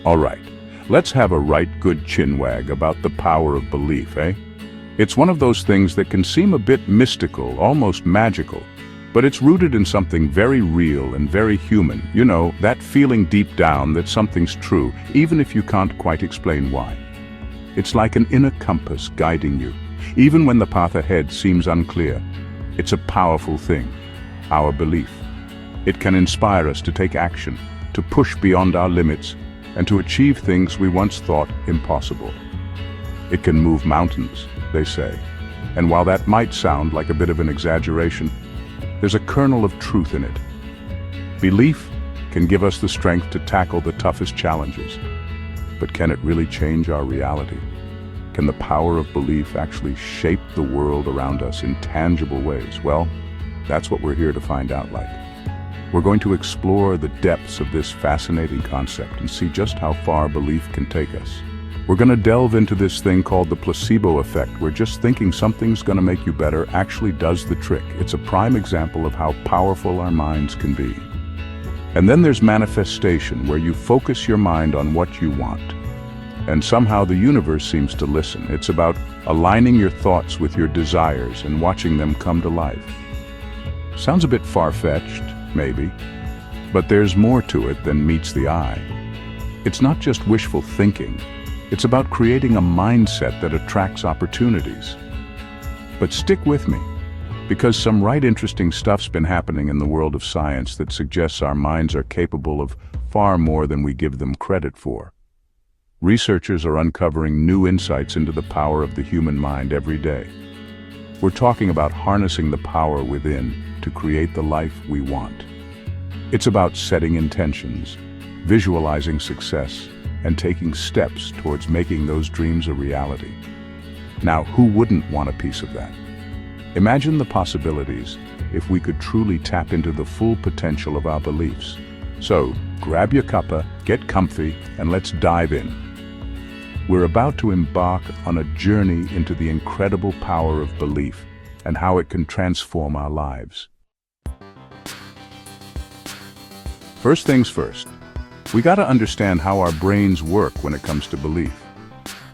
All right, let's have a right good chinwag about the power of belief, eh? It's one of those things that can seem a bit mystical, almost magical, but it's rooted in something very real and very human. You know, that feeling deep down that something's true, even if you can't quite explain why. It's like an inner compass guiding you, even when the path ahead seems unclear. It's a powerful thing, our belief. It can inspire us to take action, to push beyond our limits, and to achieve things we once thought impossible. It can move mountains, they say, and while that might sound like a bit of an exaggeration, there's a kernel of truth in it. Belief can give us the strength to tackle the toughest challenges, but can it really change our reality? Can the power of belief actually shape the world around us in tangible ways? Well, that's what we're here to find out like. We're going to explore the depths of this fascinating concept and see just how far belief can take us. We're going to delve into this thing called the placebo effect, where just thinking something's going to make you better actually does the trick. It's a prime example of how powerful our minds can be. And then there's manifestation, where you focus your mind on what you want. And somehow the universe seems to listen. It's about aligning your thoughts with your desires and watching them come to life. Sounds a bit far-fetched, maybe, but there's more to it than meets the eye. It's not just wishful thinking. It's about creating a mindset that attracts opportunities. But stick with me, because some right interesting stuff's been happening in the world of science that suggests our minds are capable of far more than we give them credit for. Researchers are uncovering new insights into the power of the human mind every day. We're talking about harnessing the power within to create the life we want. It's about setting intentions, visualizing success, and taking steps towards making those dreams a reality. Now, who wouldn't want a piece of that? Imagine the possibilities if we could truly tap into the full potential of our beliefs. So, grab your cuppa, get comfy, and let's dive in. We're about to embark on a journey into the incredible power of belief and how it can transform our lives. First things first, we gotta understand how our brains work when it comes to belief.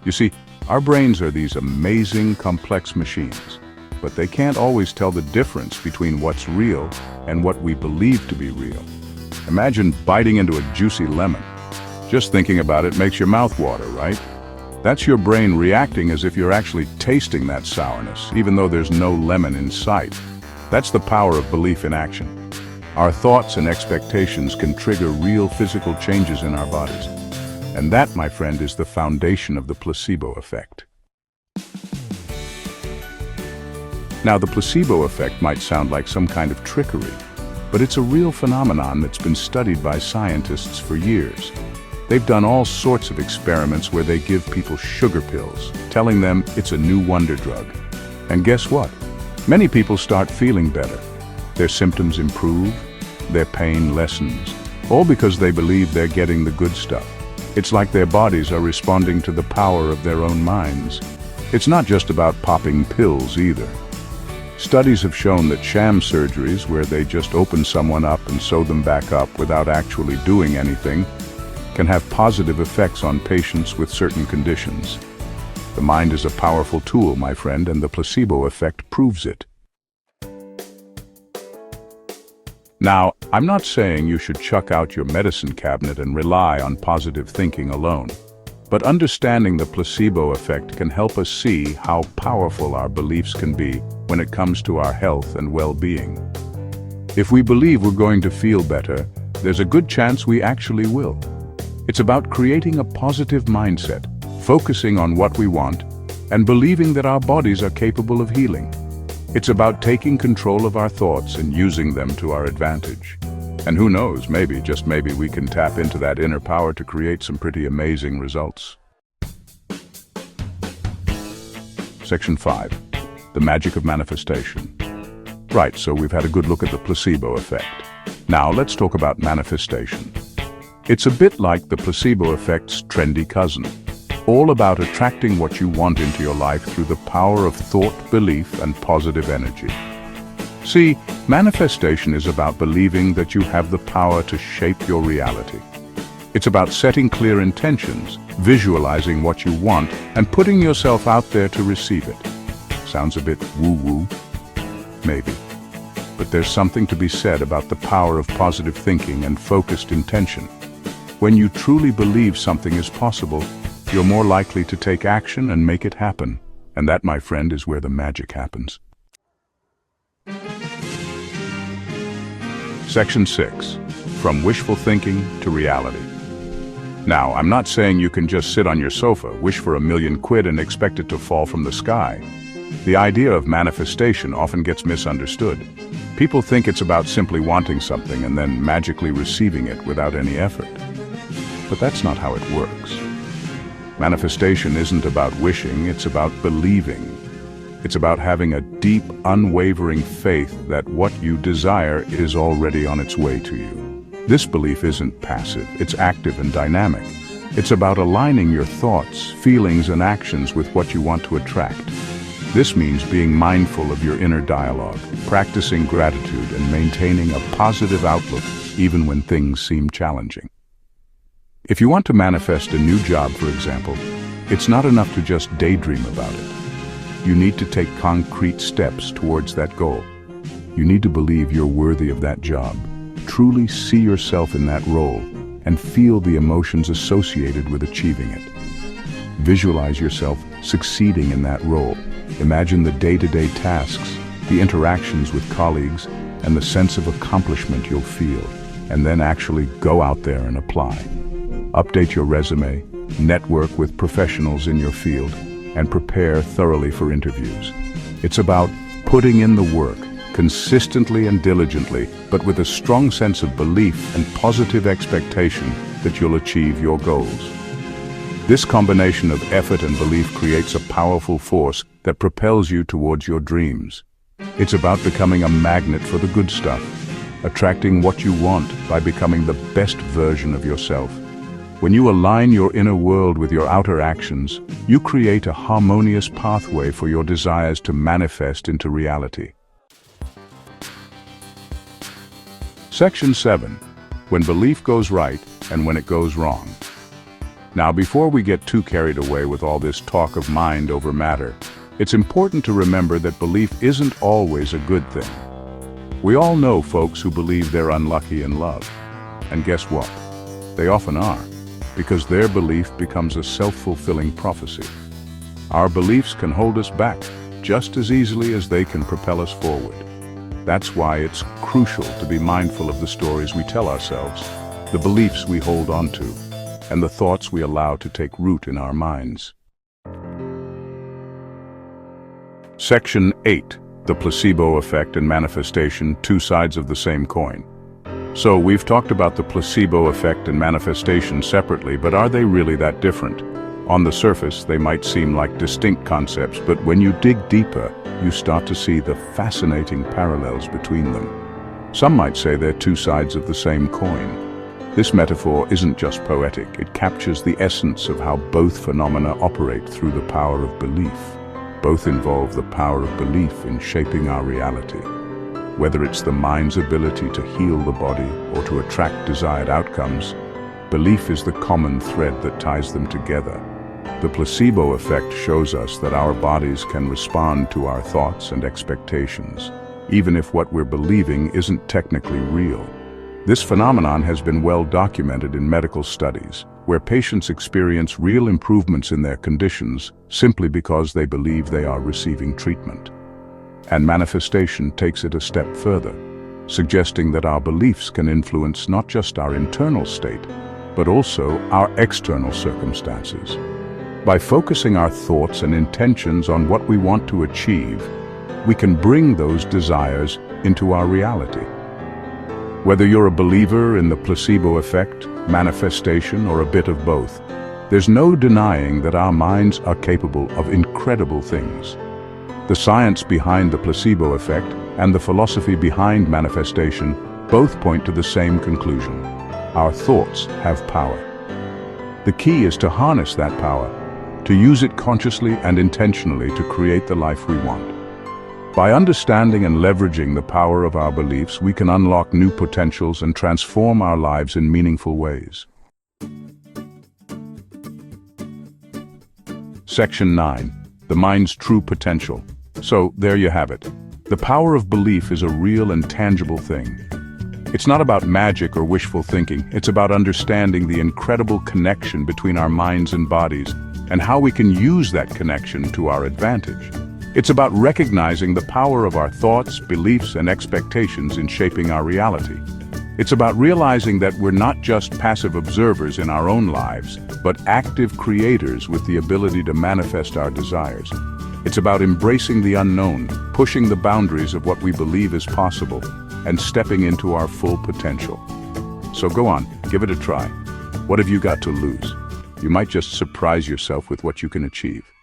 You see, our brains are these amazing, complex machines, but they can't always tell the difference between what's real and what we believe to be real. Imagine biting into a juicy lemon. Just thinking about it makes your mouth water, right? That's your brain reacting as if you're actually tasting that sourness, even though there's no lemon in sight. That's the power of belief in action. Our thoughts and expectations can trigger real physical changes in our bodies. And that, my friend, is the foundation of the placebo effect. Now, the placebo effect might sound like some kind of trickery, but it's a real phenomenon that's been studied by scientists for years. They've done all sorts of experiments where they give people sugar pills, telling them it's a new wonder drug. And guess what? Many people start feeling better. Their symptoms improve, their pain lessens, all because they believe they're getting the good stuff. It's like their bodies are responding to the power of their own minds. It's not just about popping pills either. Studies have shown that sham surgeries, where they just open someone up and sew them back up without actually doing anything, can have positive effects on patients with certain conditions. The mind is a powerful tool, my friend, and the placebo effect proves it. Now, I'm not saying you should chuck out your medicine cabinet and rely on positive thinking alone, but understanding the placebo effect can help us see how powerful our beliefs can be when it comes to our health and well-being. If we believe we're going to feel better, there's a good chance we actually will. It's about creating a positive mindset, focusing on what we want, and believing that our bodies are capable of healing. It's about taking control of our thoughts and using them to our advantage. And who knows, maybe, just maybe, we can tap into that inner power to create some pretty amazing results. Section 5. The magic of manifestation. Right, so we've had a good look at the placebo effect. Now let's talk about manifestation. It's a bit like the placebo effect's trendy cousin. All about attracting what you want into your life through the power of thought, belief, and positive energy. See, manifestation is about believing that you have the power to shape your reality. It's about setting clear intentions, visualizing what you want, and putting yourself out there to receive it. Sounds a bit woo-woo? Maybe. But there's something to be said about the power of positive thinking and focused intention. When you truly believe something is possible, you're more likely to take action and make it happen. And that, my friend, is where the magic happens. Section 6. From wishful thinking to reality. Now, I'm not saying you can just sit on your sofa, wish for £1,000,000 and expect it to fall from the sky. The idea of manifestation often gets misunderstood. People think it's about simply wanting something and then magically receiving it without any effort. But that's not how it works. Manifestation isn't about wishing, it's about believing. It's about having a deep, unwavering faith that what you desire is already on its way to you. This belief isn't passive, it's active and dynamic. It's about aligning your thoughts, feelings, and actions with what you want to attract. This means being mindful of your inner dialogue, practicing gratitude, and maintaining a positive outlook even when things seem challenging. If you want to manifest a new job, for example, it's not enough to just daydream about it. You need to take concrete steps towards that goal. You need to believe you're worthy of that job, truly see yourself in that role, and feel the emotions associated with achieving it. Visualize yourself succeeding in that role. Imagine the day-to-day tasks, the interactions with colleagues, and the sense of accomplishment you'll feel, and then actually go out there and apply. Update your resume, network with professionals in your field, and prepare thoroughly for interviews. It's about putting in the work, consistently and diligently, but with a strong sense of belief and positive expectation that you'll achieve your goals. This combination of effort and belief creates a powerful force that propels you towards your dreams. It's about becoming a magnet for the good stuff, attracting what you want by becoming the best version of yourself. When you align your inner world with your outer actions, you create a harmonious pathway for your desires to manifest into reality. Section 7. When belief goes right and when it goes wrong. Now, before we get too carried away with all this talk of mind over matter, it's important to remember that belief isn't always a good thing. We all know folks who believe they're unlucky in love. And guess what? They often are, because their belief becomes a self-fulfilling prophecy. Our beliefs can hold us back just as easily as they can propel us forward. That's why it's crucial to be mindful of the stories we tell ourselves, the beliefs we hold on to, and the thoughts we allow to take root in our minds. Section 8. The placebo effect and manifestation, two sides of the same coin. So we've talked about the placebo effect and manifestation separately, but are they really that different? On the surface, they might seem like distinct concepts, but when you dig deeper, you start to see the fascinating parallels between them. Some might say they're two sides of the same coin. This metaphor isn't just poetic, it captures the essence of how both phenomena operate through the power of belief. Both involve the power of belief in shaping our reality. Whether it's the mind's ability to heal the body or to attract desired outcomes, belief is the common thread that ties them together. The placebo effect shows us that our bodies can respond to our thoughts and expectations, even if what we're believing isn't technically real. This phenomenon has been well documented in medical studies, where patients experience real improvements in their conditions simply because they believe they are receiving treatment. And manifestation takes it a step further, suggesting that our beliefs can influence not just our internal state, but also our external circumstances. By focusing our thoughts and intentions on what we want to achieve, we can bring those desires into our reality. Whether you're a believer in the placebo effect, manifestation, or a bit of both, there's no denying that our minds are capable of incredible things. The science behind the placebo effect and the philosophy behind manifestation both point to the same conclusion. Our thoughts have power. The key is to harness that power, to use it consciously and intentionally to create the life we want. By understanding and leveraging the power of our beliefs, we can unlock new potentials and transform our lives in meaningful ways. Section 9. The mind's true potential. So, there you have it. The power of belief is a real and tangible thing. It's not about magic or wishful thinking. It's about understanding the incredible connection between our minds and bodies and how we can use that connection to our advantage. It's about recognizing the power of our thoughts, beliefs, and expectations in shaping our reality. It's about realizing that we're not just passive observers in our own lives, but active creators with the ability to manifest our desires. It's about embracing the unknown, pushing the boundaries of what we believe is possible, and stepping into our full potential. So go on, give it a try. What have you got to lose? You might just surprise yourself with what you can achieve.